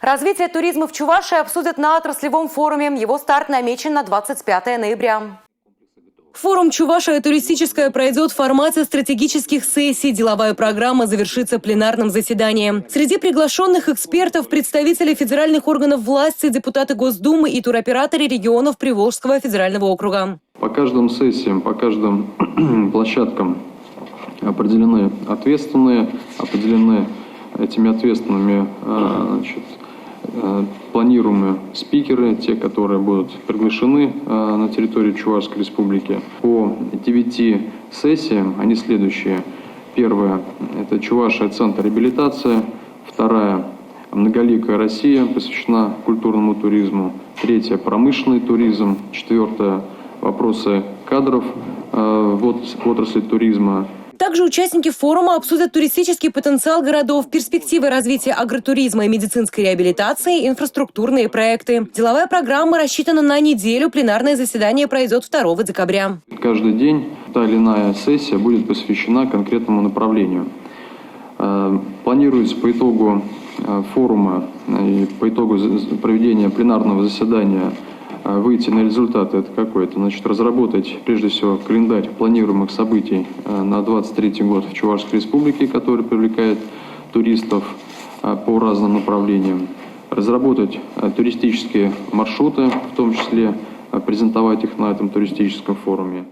Развитие туризма в Чувашии обсудят на отраслевом форуме. Его старт намечен на 25 ноября. Форум «Чувашия туристическая» пройдет в формате стратегических сессий. Деловая программа завершится пленарным заседанием. Среди приглашенных экспертов – представители федеральных органов власти, депутаты Госдумы и туроператоры регионов Приволжского федерального округа. По каждым сессиям, по каждым площадкам определены ответственные, этими ответственными планируемые спикеры, те, которые будут приглашены на территории Чувашской республики. По 9 сессиям они следующие. Первая – это Чувашия центр реабилитации. Вторая – Многоликая Россия, посвящена культурному туризму. Третья – промышленный туризм. Четвертая – вопросы кадров в отрасли туризма. Также участники форума обсудят туристический потенциал городов, перспективы развития агротуризма и медицинской реабилитации, инфраструктурные проекты. Деловая программа рассчитана на неделю, пленарное заседание пройдет 2 декабря. Каждый день та или иная сессия будет посвящена конкретному направлению. Планируется по итогу форума и по итогу проведения пленарного заседания выйти на результаты. Это какой-то? Значит, разработать, прежде всего, календарь планируемых событий на 2023 год в Чувашской республике, который привлекает туристов по разным направлениям. Разработать туристические маршруты, в том числе презентовать их на этом туристическом форуме.